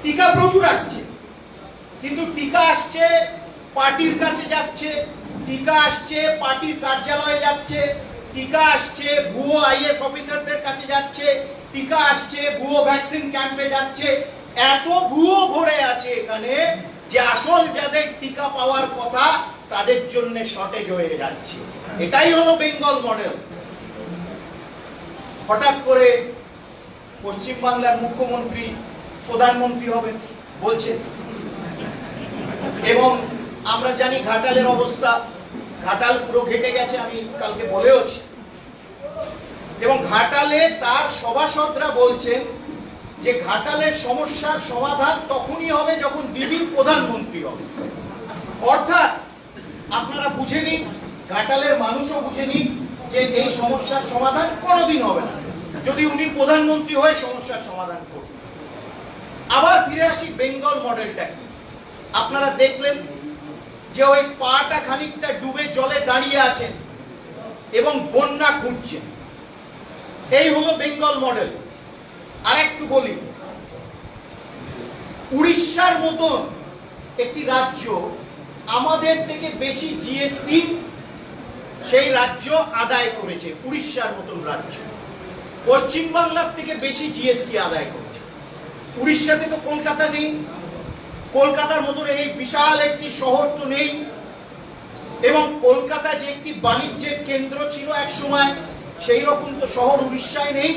টিকা প্রচুর আসছে, কিন্তু টিকা আসছে পার্টির কাছে যাচ্ছে, টিকা আসছে পার্টির কার্যালয়ে যাচ্ছে, টিকা আসছে ভুয়ো আইএস অফিসারদের কাছে যাচ্ছে, টিকা আসছে ভুয়ো ভ্যাকসিন ক্যাম্পে যাচ্ছে। এত ভুয়ো ভরে আছে এখানে যে আসল যাদের টিকা পাওয়ার কথা তাদের জন্য শর্টেজ হয়ে যাচ্ছে। এটাই হলো বেঙ্গল মডেল। হঠাৎ করে পশ্চিমবাংলার মুখ্যমন্ত্রী প্রধানমন্ত্রী হবেন বলছেন, এবং আমরা জানি ঘাটালের অবস্থা, ঘাটাল পুরো ঘেটে গেছে, আমি কালকে বলেওছি। এবং ঘাটালে তার সভাসদরা বলছেন যে ঘাটালের সমস্যার সমাধান তখনই হবে যখন দিদি প্রধানমন্ত্রী হবে। অর্থাৎ আপনারা বুঝে নিন, ঘাটালের মানুষও বুঝে নিন যে এই সমস্যার সমাধান কোনোদিন হবে না যদি উনি প্রধানমন্ত্রী হয়ে সমস্যার সমাধান করবেন। আবার ফিরে আসি বেঙ্গল মডেলটা কি। আপনারা দেখলেন যে ওই পাটা খানিকটা ডুবে জলে দাঁড়িয়ে আছেন এবং বন্যা খুঁজছেন। এই হলো বেঙ্গল মডেল। আর একটু বলি, উড়িষ্যার মতন একটি রাজ্য আমাদের থেকে বেশি জিএসটি সেই রাজ্য আদায় করেছে। উড়িষ্যার মতন রাজ্য পশ্চিমবাংলার থেকে বেশি জিএসটি আদায় করেছে। উড়িষ্যাতে তো কলকাতা নেই, কলকাতার মতন এই বিশাল একটি শহর তো নেই, এবং কলকাতা যে একটি বাণিজ্যের কেন্দ্র ছিল এক সময়, সেই রকম তো শহর উড়িষ্যায় নেই।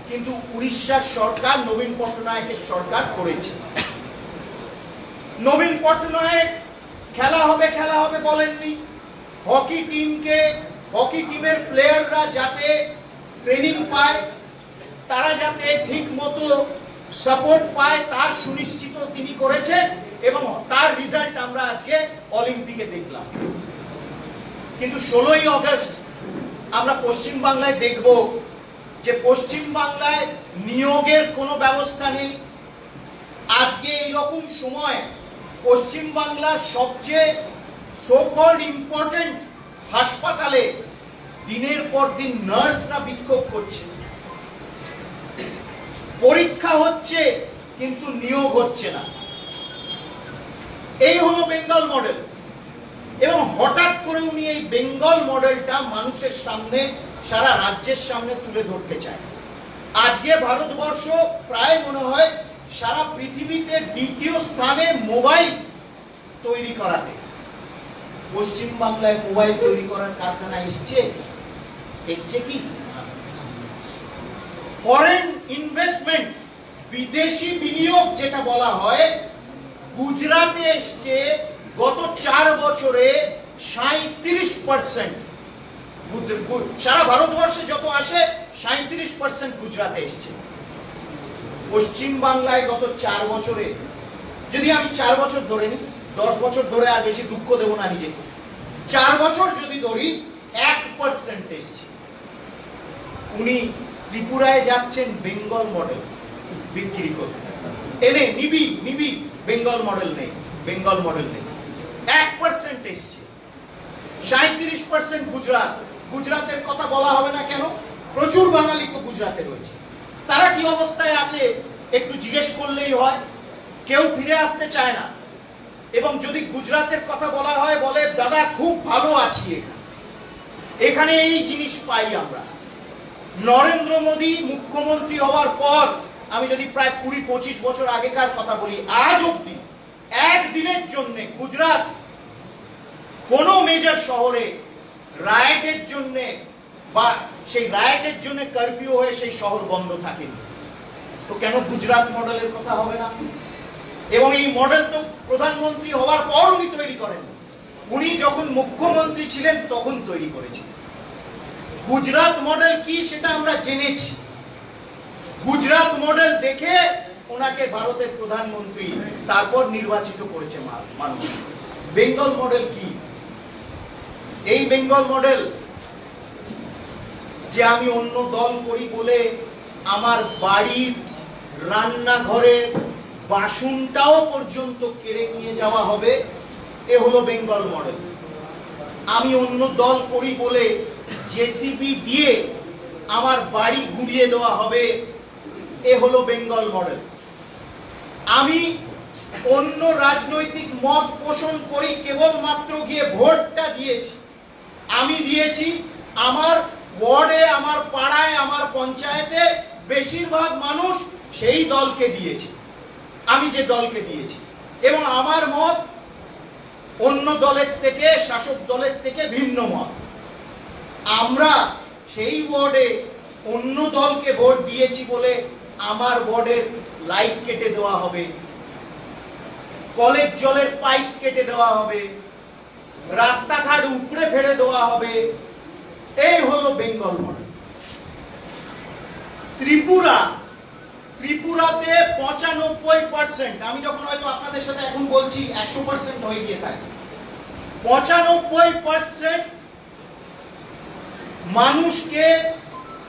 কিন্তু উড়িষ্যার সরকার নবীন পট্টনায়কের সরকার করেছে। নবীন পট্টনায়ক খেলা হবে বলেননি। হকি টিমের প্লেয়াররা যাতে ট্রেনিং পায়, তারা যাতে ঠিক মতো সাপোর্ট পায়, তার সুনিশ্চিত তিনি করেছেন, এবং তার রেজাল্ট আমরা আজকে অলিম্পিকে দেখলাম। কিন্তু 16ই আগস্ট আমরা পশ্চিম বাংলায় দেখব যে পশ্চিম বাংলায় নিয়োগের কোনো ব্যবস্থা নেই। আজকে এইরকম সময় পশ্চিম বাংলার সবচেয়ে সো কল্ড ইম্পর্টেন্ট হাসপাতালে দিনের পর দিন নার্সরা বিক্ষোভ করছে। পরীক্ষা হচ্ছে কিন্তু নিয়োগ হচ্ছে না। এই হলো বেঙ্গল মডেল। এবং হঠাৎ করে উনি এই বেঙ্গল মডেলটা মানুষের সামনে, সারা রাজ্যের সামনে তুলে ধরতে চায়। আজকে ভারতবর্ষ প্রায় মনে হয় সারা পৃথিবীতে দ্বিতীয় স্থানে মোবাইল তৈরি করাতে। পশ্চিম বাংলায় মোবাইল তৈরি করার কারখানা এসছে কি? ফরেন ইনভেস্টমেন্ট, বিদেশি বিনিয়োগ যেটা বলা হয়, গুজরাটে এসছে গত 4 বছরে 37%। সারা ভারতবর্ষে যত আসে 37% গুজরাটে এসছে। পশ্চিম বাংলায় গত 4 বছরে, যদি আমি 4 বছর ধরে নিই, 10 বছর ধরে আর বেশি দুঃখ দেব না নিজেকে, 4 বছর যদি ধরি 1% এসছে। উনি ত্রিপুরায় যাচ্ছেন বেঙ্গল মডেল বিক্রি করতে, এনে নিবি বেঙ্গল মডেল নেই, 1% এসছে। 37% গুজরাটের কথা বলা হবে না কেন? প্রচুর বাঙালি তো গুজরাটে রয়েছে। তারা কি অবস্থায় আছে একটু জিজ্ঞেস করলেই হয়। কেউ ফিরে আসতে চায় না। এবং যদি গুজরাটের কথা বলা হয়, বলে দাদা খুব ভালো আছি এখানে এই জিনিস পাই আমরা। নরেন্দ্র মোদী মুখ্যমন্ত্রী হওয়ার পর, আমি যদি প্রায় 20-25 বছর আগেকার কথা বলি, আজ অব্দি একদিনের জন্য গুজরাট কোন মেজর শহরে রায়টের জন্য বা সেই রায়টের জন্য কারফিউ হয়ে সেই শহর বন্ধ থাকেনি। তো কেন গুজরাট মডেলের কথা হবে না? এবং এই মডেল তো প্রধানমন্ত্রী হওয়ার পর উনি তৈরি করেন, উনি যখন মুখ্যমন্ত্রী ছিলেন তখন তৈরি করেছেন। গুজরাট মডেল কি সেটা আমরা জেনেছি। গুজরাট মডেল দেখে ওনাকে ভারতের প্রধানমন্ত্রী তারপর নির্বাচিত করেছে মানুষ। বেঙ্গল মডেল কি? এই বেঙ্গল মডেল যে আমি অন্য দল করি বলে আমার বাড়ির রান্নাঘরের বাসনটাও পর্যন্ত কেড়ে নিয়ে যাওয়া হবে, এ হলো বেঙ্গল মডেল। আমি অন্য দল করি বলে জেসিবি দিয়ে আমার বাড়ি গুঁড়িয়ে দেওয়া হবে, এ হলো বেঙ্গল মডেল। আমি অন্য রাজনৈতিক মত পোষণ করি কেবলমাত্র গিয়ে ভোটটা দিয়েছি। আমি দিয়েছি আমার ওয়ার্ডে, আমার পাড়ায়, আমার পঞ্চায়েতে বেশিরভাগ মানুষ সেই দলকে দিয়েছে, আমি যে দলকে দিয়েছি, এবং আমার মত অন্য দলের থেকে, শাসক দলের থেকে ভিন্ন মত। আমরা সেই ওয়ার্ডে অন্য দলকে ভোট দিয়েছি বলে আমার ওয়ার্ডের লাইট কেটে দেওয়া হবে, কলের জলের পাইপ কেটে দেওয়া হবে, রাস্তাঘাট উপড়ে ফেলে দেওয়া হবে। এই হলো বেঙ্গল মডেল। ত্রিপুরাতে 95%, আমি যখন হয়তো আপনাদের সাথে এখন বলছি 100% হয়ে গিয়ে থাকে, 95% মানুষকে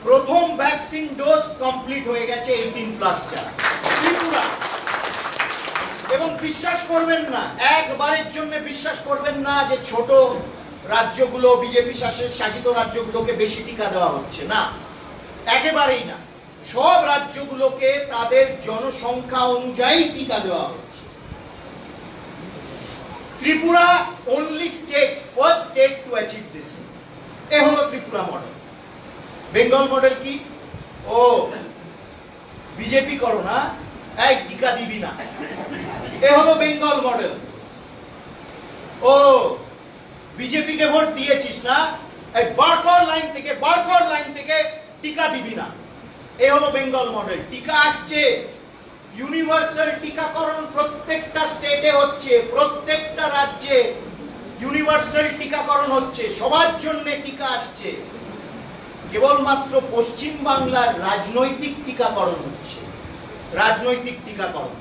প্রথম ভ্যাকসিন ডোজ কমপ্লিট হয়ে গেছে 18+ ত্রিপুরা। এবং বিশ্বাস করবেন না, একবারের জন্য বিশ্বাস করবেন না যে ছোট রাজ্যগুলো, বিজেপি শাসিত রাজ্যগুলোকে বেশি টিকা দেওয়া হচ্ছে না, একেবারেই না। সব রাজ্যগুলোকে তাদের জনসংখ্যা অনুযায়ী টিকা দেওয়া হচ্ছে। Tripura only state, first state to achieve this. এ হলো ত্রিপুরা মডেল। বেঙ্গল মডেল কি? ও বিজেপি করো না, এই টিকা দিবি না, এ হলো বেঙ্গল মডেল। ও বিজেপি কে ভোট দিয়েছিস না, এই বারকোড লাইন থেকে টিকা দিবি না, এ হলো বেঙ্গল মডেল। টিকা আসছে, ইউনিভার্সাল টিকাকরণ প্রত্যেকটা স্টেটে হচ্ছে, প্রত্যেকটা রাজ্যে ইউনিভার্সাল টিকাকরণ হচ্ছে, সবার জন্য টিকা আসছে। কেবলমাত্র পশ্চিম বাংলার রাজনৈতিক টিকাকরণ হচ্ছে, রাজনৈতিক টিকাকরণ।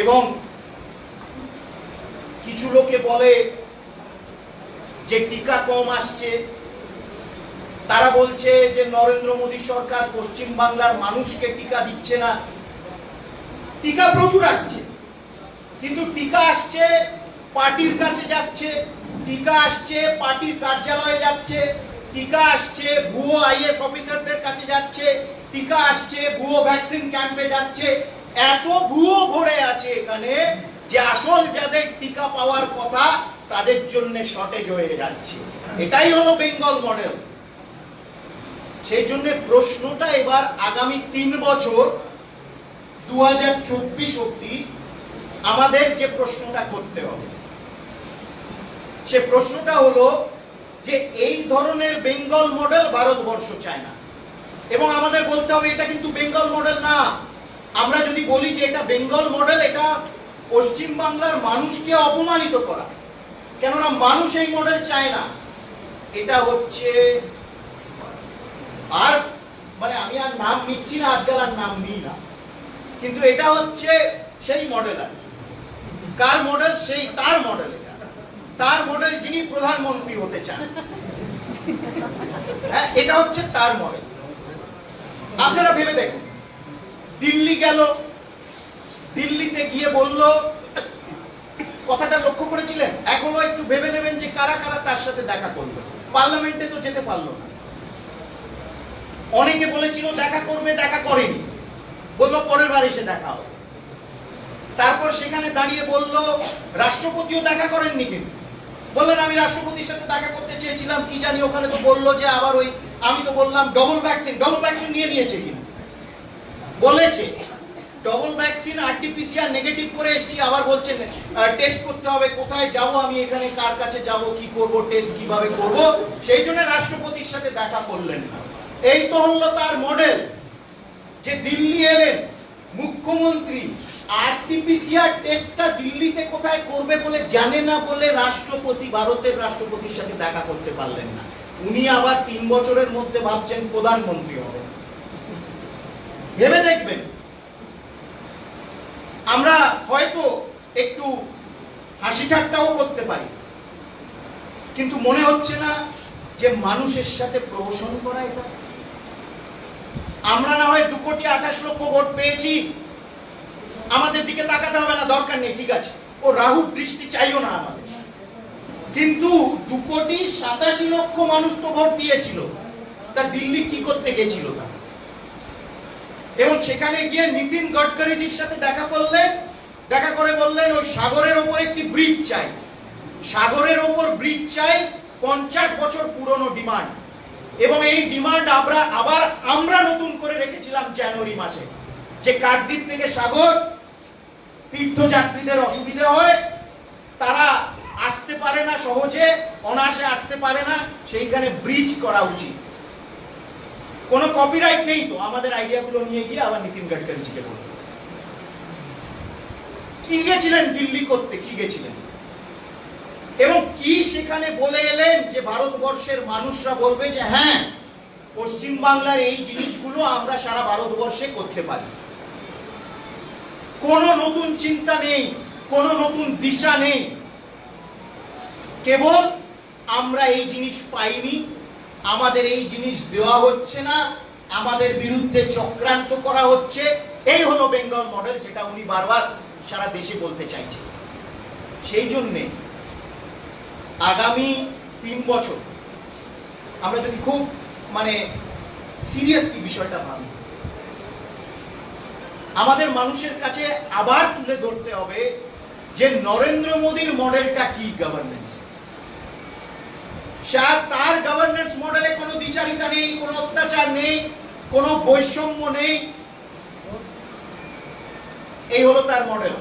এবং কিছু লোকে বলে যে টিকা কম আসছে, তারা বলছে যে নরেন্দ্র মোদী সরকার পশ্চিম বাংলার মানুষকে টিকা দিচ্ছে না। টিকা প্রচুর আসছে, কিন্তু টিকা আসছে পার্টির কাছে যাচ্ছে, টিকা আসছে পার্টির কার্যালয়ে যাচ্ছে, টিকা আসছে ভুয়ো আইএস অফিসারদের কাছে যাচ্ছে, টিকা আসছে ভুয়ো ভ্যাকসিন ক্যাম্পে যাচ্ছে। এত ভুয়ো ভরে আছে এখানে যে আসল যাদের টিকা পাওয়ার কথা তাদের জন্য শর্টেজ হয়ে যাচ্ছে। এটাই হলো বেঙ্গল মডেল। সেই জন্য প্রশ্নটা এবার আগামী 3 বছর 2024 অবধি আমাদের যে প্রশ্নটা করতে হবে, সে প্রশ্নটা হলো যে এই ধরনের বেঙ্গল মডেল ভারতবর্ষ চায় না। এবং আমাদের বলতে হবে এটা কিন্তু বেঙ্গল মডেল না। আমরা যদি বলি যে এটা বেঙ্গল মডেল, এটা পশ্চিম বাংলার মানুষকে অপমানিত করা, কেননা মানুষ এই মডেল চায় না। এটা হচ্ছে, আর মানে আমি আর নাম নিচ্ছি না, আজকাল আর নাম নিই না, কিন্তু এটা হচ্ছে সেই মডেল। আর কার মডেল? সেই তার মডেল। তার মডেল যিনি প্রধানমন্ত্রী হতে চান, হ্যাঁ, এটা হচ্ছে তার মডেল। আপনারা ভেবে দেখুন, দিল্লি গেল, দিল্লিতে গিয়ে বলল, কথাটা লক্ষ্য করেছিলেন? এখনো একটু ভেবে নেবেন যে কারা কারা তার সাথে দেখা করবে। পার্লামেন্টে তো যেতে পারলো না। অনেকে বলেছিল দেখা করবে, দেখা করেনি, বলল পরের বার এসে দেখা হবে। তারপর সেখানে দাঁড়িয়ে বলল, রাষ্ট্রপতিও দেখা করেননি, কিন্তু বললেন আমি রাষ্ট্রপতির সাথে দেখা করতে চেয়েছিলাম, কি জানি ওখানে তো বললো যে আবার ওই, আমি তো বললাম ডবল ভ্যাকসিন নিয়ে নিয়েছে কিনা, বলেছে ডবল ভ্যাকসিন আরটিপিসিআর নেগেটিভ করে এসেছি, আবার বলছেন টেস্ট করতে হবে, কোথায় যাব আমি, এখানে কার কাছে যাব, কি করব, টেস্ট কিভাবে করব, সেই জন্য রাষ্ট্রপতির সাথে দেখা করলেন না। এই তো হলো তার মডেল। যে দিল্লি এলেন মুখ্যমন্ত্রী, আরটিপিসিআর টেস্টটা দিল্লিতে কোথায় করবে বলে জানে না বলে রাষ্ট্রপতি, ভারতের রাষ্ট্রপতির সাথে দেখা করতে পারলেন না। উনি আবার 3 বছরের মধ্যে ভাবছেন প্রধানমন্ত্রী হবে। ভেবে দেখবেন, আমরা হয়তো একটু হাসি ঠাট্টাও করতে পারি, কিন্তু মনে হচ্ছে না যে মানুষের সাথে প্রহসন করা এটা। আমরা না হয় 2,28,00,000 ভোট পেয়েছি, আমাদের দিকে তাকাতে হবে না, দরকার নেই, ঠিক আছে, ও রাহুর দৃষ্টি চাইও না আমাদের। কিন্তু 2,87,00,000 মানুষ তো ভোট দিয়েছিল, তা দিল্লি কি করতে গেছিল? এবং সেখানে গিয়ে নীতিন গডকরিজির সাথে দেখা করলেন, দেখা করে বললেন ওই সাগরের ওপর একটি ব্রিজ চাই, সাগরের ওপর ব্রিজ চাই, 50 বছর পুরনো ডিমান্ড। এবং এই ডিমান্ড আমরা নতুন করে রেখেছিলাম জানুয়ারি মাসে, যে কাকদ্বীপ থেকে সাগর তীর্থযাত্রীদের অসুবিধা হয়, তারা আসতে পারে না সহজে, অনায়াসে আসতে পারে না, সেইখানে ব্রিজ করা উচিত। কোনো কপিরাইট নেই তো, আমাদের আইডিয়াগুলো নিয়ে গিয়ে আবার নীতিন গডকরিজিকে বলল। কি গেছিলেন দিল্লি করতে, কি গেছিলেন এবং কি সেখানে বলে এলেন যে ভারতবর্ষের মানুষরা বলবে যে হ্যাঁ, পশ্চিম বাংলার এই জিনিসগুলো আমরা সারা ভারতবর্ষে করতে পারি। কোনো নতুন চিন্তা নেই, কোনো নতুন দিশা নেই, কেবল আমরা এই জিনিস পাইনি, আমাদের এই জিনিস দেওয়া হচ্ছে না, আমাদের বিরুদ্ধে চক্রান্ত করা হচ্ছে। এই হলো বেঙ্গল মডেল, যেটা উনি বারবার সারা দেশে বলতে চাইছেন। সেই জন্যে আগামী 3 বছর আমরা যদি খুব সিরিয়াসলি বিষয়টা ভাবি, আমাদের মানুষের কাছে আবার তুলে ধরতে হবে যে নরেন্দ্র মোদীর মডেলটা কি গভর্নেন্স। তার গভর্নেন্স মডেলে কোনো দ্বিচারিতা নেই, কোনো অত্যাচার নেই, কোনো বৈষম্য নেই। এই হলো তার মডেল।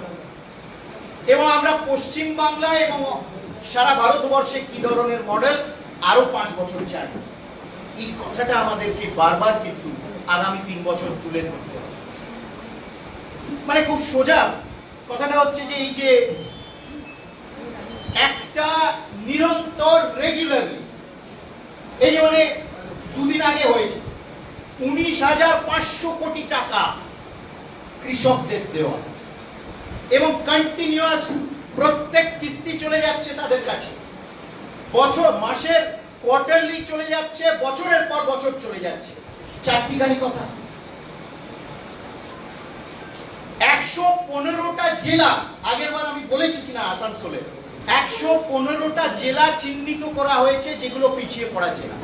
এবং আমরা পশ্চিম বাংলায় এবং সারা ভারতবর্ষে কি ধরনের মডেল আরো 5 বছর চাই, এই কথাটা আমাদেরকে বারবার কিন্তু আগামী 3 বছর তুলে ধরতে হবে। খুব সোজা কথাটা হচ্ছে যে এই যে একটা নিরন্তর রেগুলারলি, এই যে 2 দিন আগে হয়েছে 19,500 কোটি টাকা কৃষকদের দেওয়া, এবং কন্টিনিউয়াস প্রত্যেক কিস্তি চলে যাচ্ছে তাদের কাছে, মাসের কোয়ার্টারলি চলে যাচ্ছে, বছরের পর বছর চলে যাচ্ছে। চারটিখানি কথা, 115টা জেলা, আগের বার আমি বলেছি কিনা আসানসোলে, 115টা জেলা চিহ্নিত করা হয়েছে যেগুলো পিছিয়ে পড়া জেলা।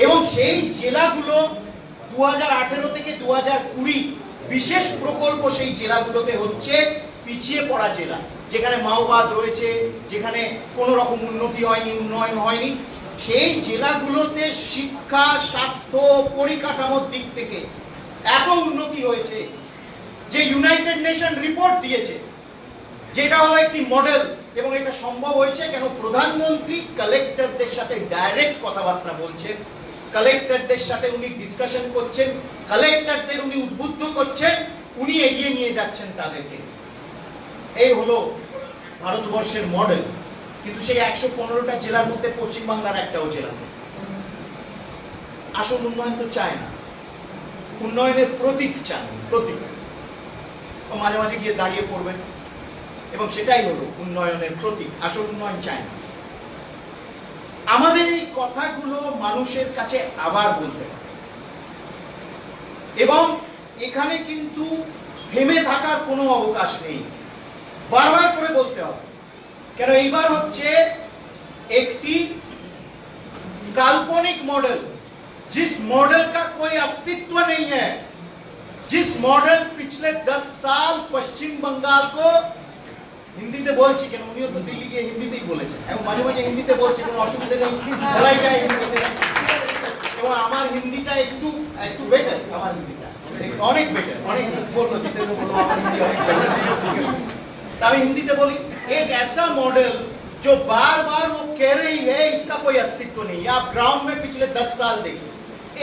এবং সেই জেলাগুলো 2018 থেকে 2020 বিশেষ প্রকল্প সেই জেলাগুলোতে হচ্ছে পিছিয়ে পড়া জেলা, যেখানে মাওবাদ রয়েছে, যেখানে কোনো রকম উন্নতি হয়নি, উন্নয়ন হয়নি। সেই জেলাগুলোতে শিক্ষা, স্বাস্থ্য, পরিকাঠামোর দিক থেকে এত উন্নতি হয়েছে যে ইউনাইটেড নেশন রিপোর্ট দিয়েছে, যেটা হলো একটি মডেল। এবং এটা সম্ভব হয়েছে কেন? প্রধানমন্ত্রী কালেক্টরদের সাথে ডাইরেক্ট কথাবার্তা বলছেন, কালেক্টরদের সাথে উনি ডিসকাশন করছেন, কালেক্টরদের উনি উদ্বুদ্ধ করছেন, উনি এগিয়ে নিয়ে যাচ্ছেন তাদেরকে। এই হলো ভারতবর্ষের মডেল। কিন্তু সেই 115টা জেলার মধ্যে পশ্চিমবাংলার একটাও জেলা নেই। আসল উন্নয়ন তো চায় না, উন্নয়নের প্রতীক চান, প্রতীক। মাঝে মাঝে গিয়ে দাঁড়িয়ে পড়বেন, এবং সেটাই হলো উন্নয়নের প্রতীক, আসল উন্নয়ন চায় না। আমাদের এই কথাগুলো মানুষের কাছে আবার বলতে হবে, এবং এখানে কিন্তু থেমে থাকার কোনো অবকাশ নেই, বারবার করে বলতে হবে। কেন এইবার হচ্ছে একটি काल्पनिक मॉडल, जिस मॉडल का कोई अस्तित्व नहीं है, जिस मॉडल पिछले 10 साल पश्चिम बंगाल को হিন্দিতে বলছি কেন, উনিও তো দিল্লি গিয়ে হিন্দিতেই বলেছেন, এবং মাঝে মাঝে হিন্দিতে বলছে, কোনো অসুবিধা নেই, বলাই যায় হিন্দিতে। এবং আমার হিন্দিটা একটু বেটার, আমার হিন্দিটা অনেক বেটার, অনেক বললো জিতেন্দ্র বললো আমার হিন্দি অনেক বেটার। আমি হিন্দিতে বলি, एक ऐसा मॉडल जो बार बार वो कह रही है इसका कोई अस्तित्व नहीं है। आप ग्राउंड में पिछले 10 साल देखिए,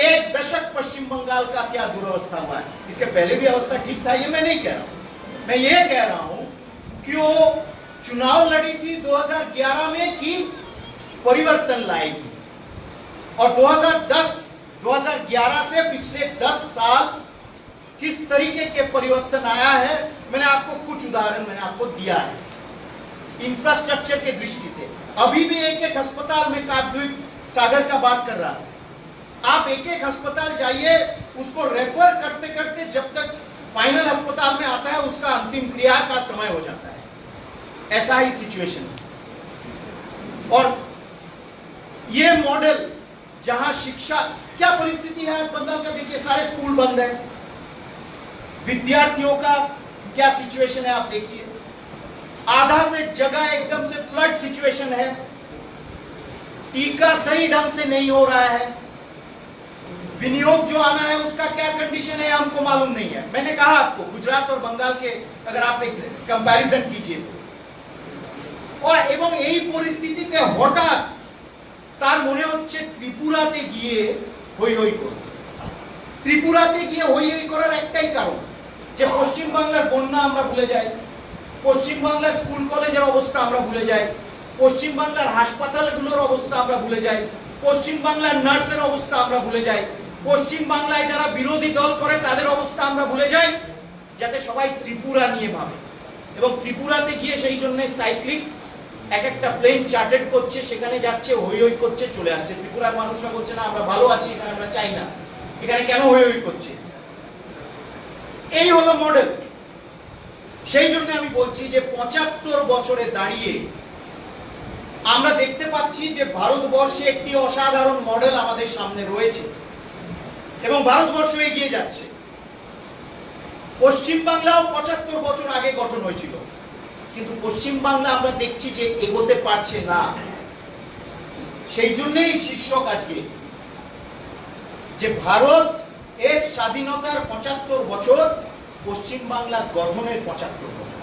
1 दशक पश्चिम बंगाल का क्या दुर्वस्था हुआ है। इसके पहले भी अवस्था ठीक था, ये मैं नहीं कह रहा हूं, मैं ये कह रहा हूं कि वो चुनाव लड़ी थी 2011 में कि परिवर्तन लाएगी, और 2011 से पिछले 10 साल किस तरीके के परिवर्तन आया है, मैंने आपको कुछ उदाहरण मैंने आपको दिया है। इंफ्रास्ट्रक्चर के दृष्टि से अभी भी एक अस्पताल में काकद्वीप सागर का बात कर रहा था, आप एक अस्पताल जाइए, उसको रेफर करते करते जब तक फाइनल अस्पताल में आता है उसका अंतिम क्रिया का समय हो जाता है। ऐसा ही सिचुएशन है। और ये मॉडल जहां शिक्षा, क्या परिस्थिति है बंगाल का, देखिए सारे स्कूल बंद है, विद्यार्थियों का क्या सिचुएशन है आप देखिए, आधा से जगह एकदम से फ्लड सिचुएशन है, टीका सही ढंग से नहीं हो रहा है, विनियोग जो आना है उसका क्या कंडीशन है हमको मालूम नहीं है। मैंने कहा आपको गुजरात और बंगाल के अगर आप कंपैरिजन कीजिए और এবং এই পরিস্থিতিতে হঠাৎ তার মনে হচ্ছে ত্রিপুরাতে গিয়ে হই হই করবে। ত্রিপুরাতে গিয়ে হই হই করার একটাই কারণ যে পশ্চিম বাংলার বন্যা আমরা ভুলে যাই, পশ্চিম বাংলার স্কুল কলেজের অবস্থা আমরা ভুলে যাই, পশ্চিম বাংলার হাসপাতালগুলোর অবস্থা আমরা ভুলে যাই, পশ্চিম বাংলার নার্সের অবস্থা আমরা ভুলে যাই, পশ্চিম বাংলায় যারা বিরোধী দল করে তাদের অবস্থা আমরা ভুলে যাই, যাতে সবাই ত্রিপুরা নিয়ে ভাবে। এবং ত্রিপুরাতে গিয়ে সেই জন্য সাইক্লিক এক একটা প্লেন চার্টার্ড করছে, সেখানে যাচ্ছে, হই হই করছে, চলে আসছে। ত্রিপুরার মানুষরা বলছে না আমরা ভালো আছি, এখানে আমরা চাই না, এখানে কেন হই হই করছে। এই হলো মডেল। সেই জন্য আমি বলছি যে ৭৫ বছরে দাঁড়িয়ে আমরা দেখতে পাচ্ছি যে ভারতবর্ষে একটি অসাধারণ মডেল আমাদের সামনে রয়েছে এবং ভারতবর্ষ এগিয়ে যাচ্ছে। পশ্চিম বাংলাও ৭৫ বছর আগে গঠন হয়েছিল, কিন্তু পশ্চিম বাংলা আমরা দেখছি যে এগোতে পারছে না। সেই জন্যই শীর্ষক আজকে যে ভারত এর স্বাধীনতার ৭৫ বছর, পশ্চিম বাংলা গঠনের ৭৫ বছর।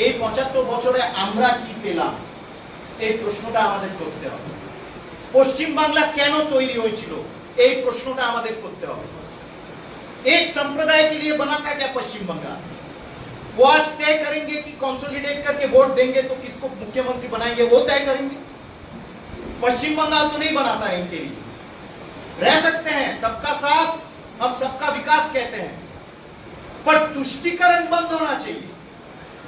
এই ৭৫ বছরে আমরা কি পেলাম এই প্রশ্নটা আমাদের করতে হবে। পশ্চিম বাংলা কেন তৈরি হয়েছিল এই প্রশ্নটা আমাদের করতে হবে। एक संप्रदाय के लिए बना था क्या पश्चिम बंगाल? वो आज तय करेंगे कि कंसोलिडेट करके वोट देंगे तो किसको मुख्यमंत्री बनाएंगे, वो तय करेंगे। पश्चिम बंगाल तो नहीं बना था इनके लिए। रह सकते हैं सबका साथ, हम सबका विकास कहते हैं, पर तुष्टीकरण बंद होना चाहिए,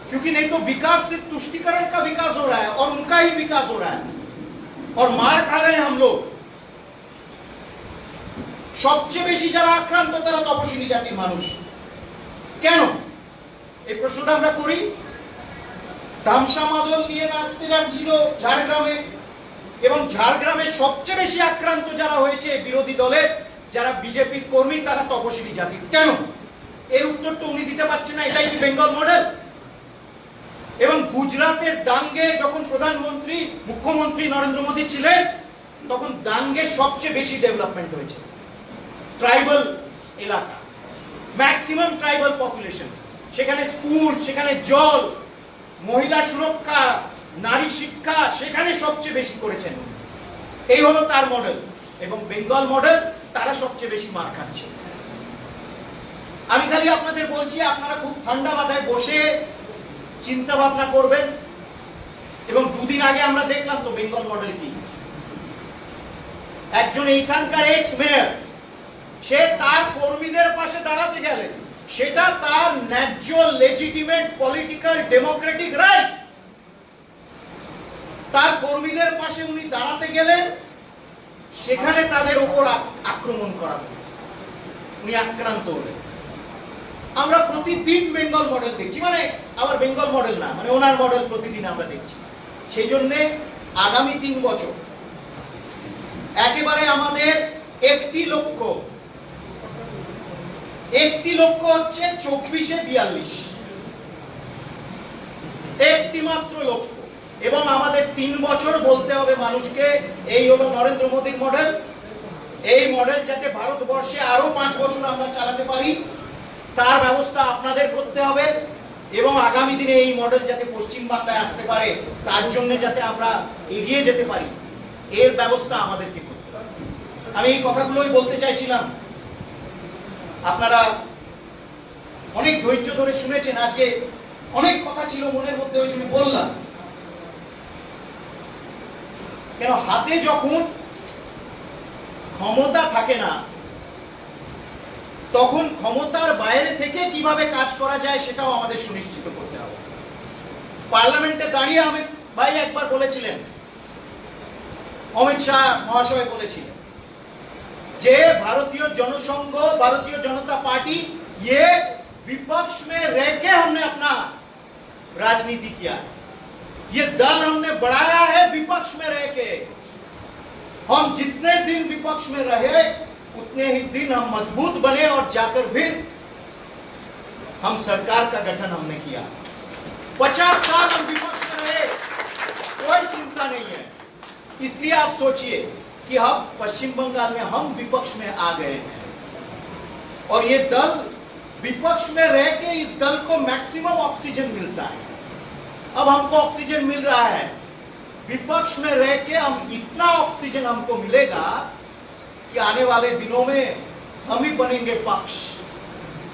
क्योंकि नहीं तो विकास सिर्फ तुष्टीकरण का विकास हो रहा है और उनका ही विकास हो रहा है और मार खा रहे हैं हम लोग। সবচেয়ে বেশি যারা আক্রান্ত তারা তপশিলি জাতির মানুষ। কেন এই প্রশ্নটা আমরা করি। তামসা মাদল নিয়ে নাচতে যাচ্ছিল ঝাড়গ্রামে এবং ঝাড়গ্রামে সবচেয়ে বেশি আক্রান্ত যারা হয়েছে বিরোধী দলের যারা বিজেপির কর্মী তারা তপশিলি জাতি। কেন এর উত্তর তো উনি দিতে পারছেন না। এটাই কি বেঙ্গল মডেল? এবং গুজরাটের দাঙ্গে যখন প্রধানমন্ত্রী মুখ্যমন্ত্রী নরেন্দ্র মোদী ছিলেন তখন দাঙ্গে সবচেয়ে বেশি ডেভেলপমেন্ট হয়েছে। ট্রাইবাল এলাকা, ম্যাক্সিমাম ট্রাইবাল পপুলেশন, সেখানে স্কুল, সেখানে জল, মহিলা সুরক্ষা, নারী শিক্ষা সেখানে সবচেয়ে বেশি করেছেন। এই হলো তার মডেল। এবং বেঙ্গল মডেল তারা সবচেয়ে বেশি মার খাচ্ছে। আমি খালি আপনাদের বলছি আপনারা খুব ঠান্ডা মাথায় বসে চিন্তা ভাবনা করবেন। এবং দুদিন আগে আমরা দেখলাম তো বেঙ্গল মডেল কি। একজন এইখানকার এক্স মেয়র সে তার কর্মীদের পাশে দাঁড়াতে গেলেন, সেটা তার ন্যায্য লেজিটিমেট পলিটিক্যাল ডেমোক্রেটিক রাইট। তার কর্মীদের পাশে উনি দাঁড়াতে গেলেন, সেখানে তাদের উপর আক্রমণ করা হলো, উনি আক্রান্ত হলেন। আমরা প্রতিদিন বেঙ্গল মডেল দেখছি, মানে আবার বেঙ্গল মডেল না, মানে ওনার মডেল প্রতিদিন আমরা দেখছি। সেই জন্য আগামী ৩ বছর একেবারে আমাদের একটি লক্ষ্য হচ্ছে ২৪-৪২, একটি মাত্র লক্ষ্য। এবং আমাদের ৩ বছর বলতে হবে মানুষকে এই হলো নরেন্দ্র মোদীর মডেল। এই মডেল যাতে ভারতবর্ষে আরো 5 বছর আমরা চালাতে পারি তার ব্যবস্থা আপনাদের করতে হবে। এবং আগামী দিনে এই মডেল যাতে পশ্চিম বাংলায় আসতে পারে তার জন্য যাতে আমরা এগিয়ে যেতে পারি এর ব্যবস্থা আমাদেরকে করতে হবে। আমি এই কথাগুলোই বলতে চাইছিলাম। আপনারা অনেক ধৈর্য ধরে শুনেছেন। আজকে অনেক কথা ছিল মনের মধ্যে, ওই জন্য বললাম। কেন হাতে যখন ক্ষমতা থাকে না তখন ক্ষমতার বাইরে থেকে কিভাবে কাজ করা যায় সেটাও আমাদের সুনিশ্চিত করতে হবে। পার্লামেন্টে দাঁড়িয়ে অমিত ভাই একবার বলেছিলেন, অমিত শাহ মহাশয় বলেছিলেন যে भारतीय जनसंघ, भारतीय जनता पार्टी, ये विपक्ष में रह के हमने अपना राजनीति किया है। ये दल हमने बढ़ाया है विपक्ष में रह के। हम जितने दिन विपक्ष में रहे उतने ही दिन हम मजबूत बने और जाकर फिर हम सरकार का गठन हमने किया। 50 साल हम विपक्ष में रहे, कोई चिंता नहीं है। इसलिए आप सोचिए कि हम पश्चिम बंगाल में हम विपक्ष में आ गए हैं और ये दल विपक्ष में रह के इस दल को मैक्सिमम ऑक्सीजन मिलता है। अब हमको ऑक्सीजन मिल रहा है, विपक्ष में रह के हम इतना ऑक्सीजन हमको मिलेगा कि आने वाले दिनों में हम ही बनेंगे पक्ष,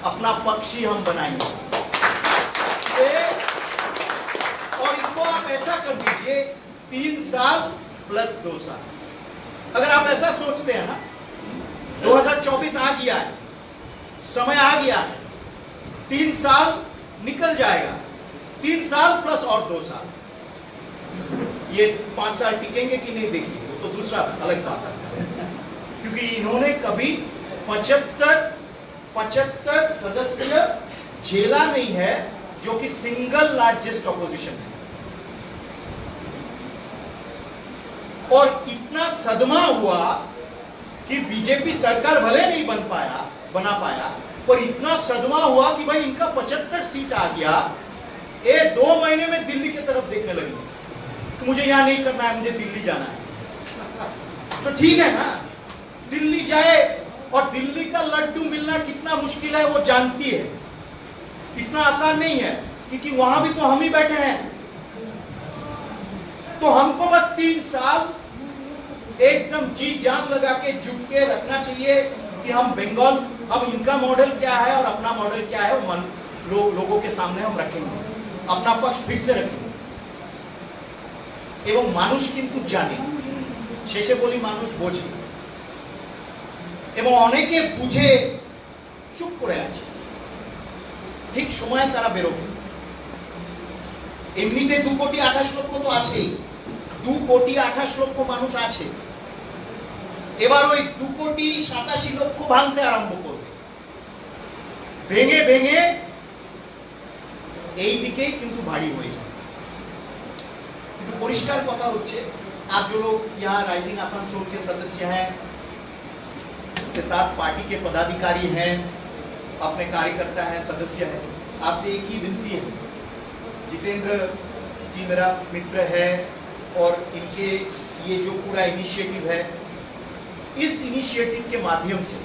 अपना पक्ष ही हम बनाएंगे। और इसको आप ऐसा कर दीजिए 3 साल प्लस 2 साल। अगर आप ऐसा सोचते हैं ना, 2024 आ गया है, समय आ गया है, 3 साल निकल जाएगा, 3 साल प्लस और 2 साल, ये 5 साल टिकेंगे कि नहीं देखिए, वो तो दूसरा अलग बात है। क्योंकि इन्होंने कभी 75 सदस्य झेला नहीं है, जो कि सिंगल लार्जेस्ट ऑपोजिशन है। और इतना सदमा हुआ कि बीजेपी सरकार भले नहीं बना पाया, पर इतना सदमा हुआ कि भाई इनका 75 सीट आ गया। ये 2 महीने में दिल्ली की तरफ देखने लगी, तो मुझे यहां नहीं करना है, मुझे दिल्ली जाना है। तो ठीक है ना, दिल्ली जाए, और दिल्ली का लड्डू मिलना कितना मुश्किल है वो जानती है, इतना आसान नहीं है, क्योंकि वहां भी तो हम ही बैठे हैं। तो हमको बस 3 साल एकदम जी जान लगा के जुट के रखना चाहिए कि हम बंगाल, हम इनका मॉडल क्या है और अपना मॉडल क्या है, वो लोगों के सामने हम रखेंगे, अपना पक्ष फिर से रखेंगे। এবং মানুষ কিন্তু জানে, শেষে বলি মানুষ বোঝে, এবং অনেকে বুঝে চুপ করে আছে, ঠিক সময়ে তারা বেরোবে। এমনিতে 2,28,00,000 তো আছেই, 2,28,00,000 মানুষ আছে। এবার ওই 2,87,00,000 ভাঙতে আরম্ভ করবে, ভেঙে ভেঙে এই দিকেই কিন্তু ভারী হয়ে যাবে। কিন্তু পরিষ্কার কথা হচ্ছে, आप जो लोग यहाँ राइजिंग आसनसोल के सदस्य हैं, उसके साथ पार्टी के पदाधिकारी हैं, अपने कार्यकर्ता हैं, सदस्य हैं, आपसे एक ही विनती है। जितेंद्र जी मेरा मित्र है और इनके ये जो पूरा इनिशिएटिव है, इस इनिशिएटिव के माध्यम से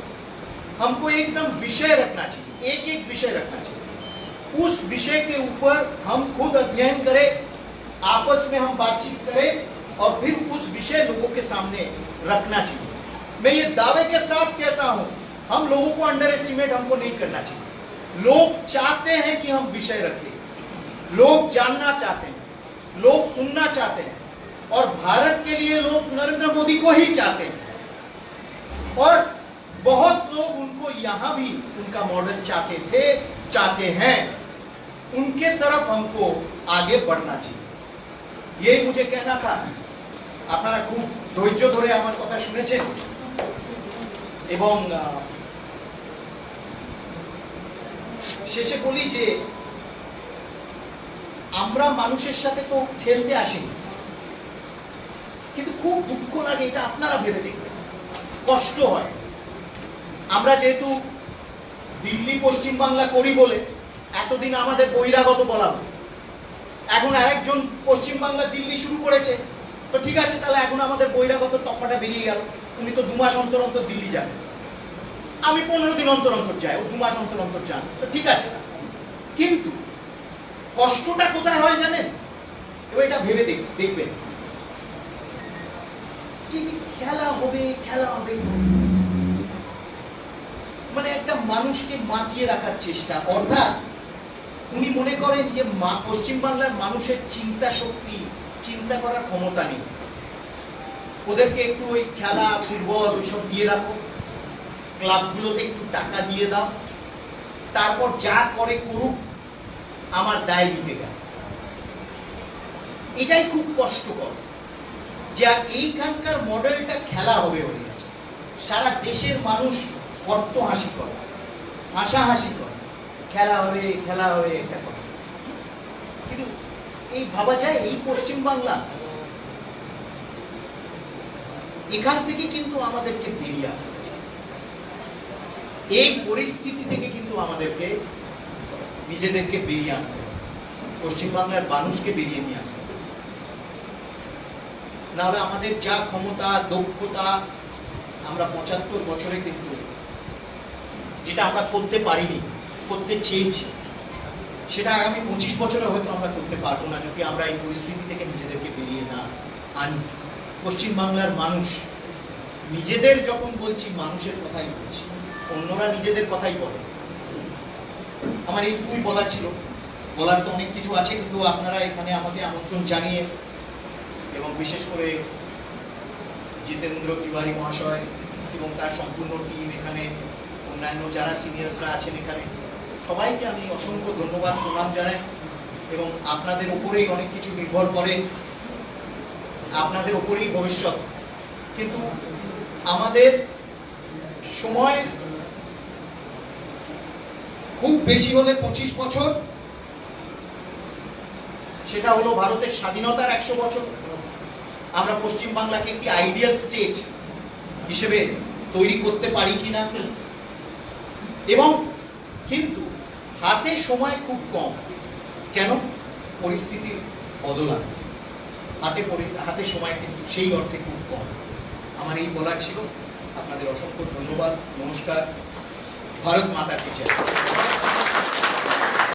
हमको एकदम विषय रखना चाहिए, एक एक विषय रखना चाहिए। उस विषय के ऊपर हम खुद अध्ययन करें, आपस में हम बातचीत करें और फिर उस विषय लोगों के सामने रखना चाहिए। मैं ये दावे के साथ कहता हूं, हम लोगों को अंडर एस्टिमेट हमको नहीं करना चाहिए। लोग चाहते हैं कि हम विषय रखें, लोग जानना चाहते हैं, लोग सुनना चाहते हैं, और भारत के लिए लोग नरेंद्र मोदी को ही चाहते हैं। और बहुत लोग उनको यहां भी उनका मॉडल चाहते थे, चाहते हैं, उनके तरफ हमको आगे बढ़ना चाहिए। यही मुझे कहना था। আপনারা খুব ধৈর্য ধরে আমার কথা শুনেছেন, এবং শেষে বলি যে আমরা মানুষের সাথে তো খেলতে আসিনি, কিন্তু খুব দুঃখ লাগে, এটা আপনারা ভেবে দেখবেন, কষ্ট হয়। আমরা যেহেতু দিল্লি পশ্চিম বাংলা করি বলে এতদিন আমাদের বহিরাগত বলা হয়, এখন আরেকজন পশ্চিম বাংলা দিল্লি শুরু করেছে, তো ঠিক আছে, তাহলে এখন আমাদের বহিরাগত তকমাটা বেরিয়ে গেল। উনি তো 2 মাস অন্তর অন্তর দিল্লি যান, আমি 15 দিন অন্তর অন্তর যাই, ও 2 মাস অন্তর অন্তর যান, তো ঠিক আছে। কিন্তু কষ্টটা কোথায় হয় জানেন? এবার এটা ভেবে দেখবেন, খেলা হবে, খেলা হবে, মানে একটা মানুষকে মাতিয়ে রাখার চেষ্টা। অর্থাৎ উনি মনে করেন যে পশ্চিম বাংলার মানুষের চিন্তা শক্তি, চিন্তা করার ক্ষমতা নেই, ওদেরকে একটু ওই খেলা, ফুটবল ওইসব দিয়ে রাখো, ক্লাবগুলোতে একটু টাকা দিয়ে দাও, তারপর যা করে করুক, আমার দায় মিটে গেল। এটাই খুব কষ্টকর যে এইখানকার মডেলটা খেলা হবে হয়ে গেছে। সারা দেশের মানুষ কত হাসি করে, হাসাহাসি করে, খেলা হবে, খেলা হবে, একটা কথা। কিন্তু এই ভাবা যায়, এই পশ্চিম বাংলা, এখান থেকে কিন্তু আমাদেরকে বেরিয়ে আসতে, এই পরিস্থিতি থেকে কিন্তু আমাদেরকে নিজেদেরকে বেরিয়ে আনতে হবে, পশ্চিমবাংলার মানুষকে বেরিয়ে নিয়ে আসতে হবে। নাহলে আমাদের যা ক্ষমতা দক্ষতা, আমরা 75 বছরে কিন্তু যেটা আমরা করতে পারিনি, করতে চেয়েছি, সেটা আগামী 25 বছরে হয়তো আমরা করতে পারবো না যদি আমরা এই পরিস্থিতি থেকে নিজেদেরকে বেরিয়ে না আনি। পশ্চিমবাংলার মানুষ, নিজেদের যখন বলছি মানুষের কথাই বলছি, অন্যরা নিজেদের কথাই বলে। আমার এইটুকুই বলার ছিল, বলার তো অনেক কিছু আছে, কিন্তু আপনারা এখানে আমাকে আমন্ত্রণ জানিয়ে এবং বিশেষ করে জিতেন্দ্র তিওয়ারি মহাশয় এবং তার সম্পূর্ণ টিম, এখানে অন্যান্য যারা সিনিয়র্সরা আছেন এখানে, সবাইকে আমি অসংখ্য ধন্যবাদ প্রণাম জানাই। এবং আপনাদের উপরেই অনেক কিছু নির্ভর করে, আপনাদের উপরেই ভবিষ্যৎ। কিন্তু আমাদের সময় খুব বেশি হলে 25 বছর, সেটা হলো ভারতের স্বাধীনতার 100 বছর। আমরা পশ্চিমবাংলাকে একটি আইডিয়াল স্টেট হিসেবে তৈরি করতে পারি কিনা, এবং কিন্তু হাতে সময় খুব কম। কেন? পরিস্থিতির বদলান, হাতে সময় কিন্তু সেই অর্থে খুব কম। আমার এই বলার ছিল। আপনাদের অসংখ্য ধন্যবাদ। নমস্কার। ভারত মাতা কি জয়।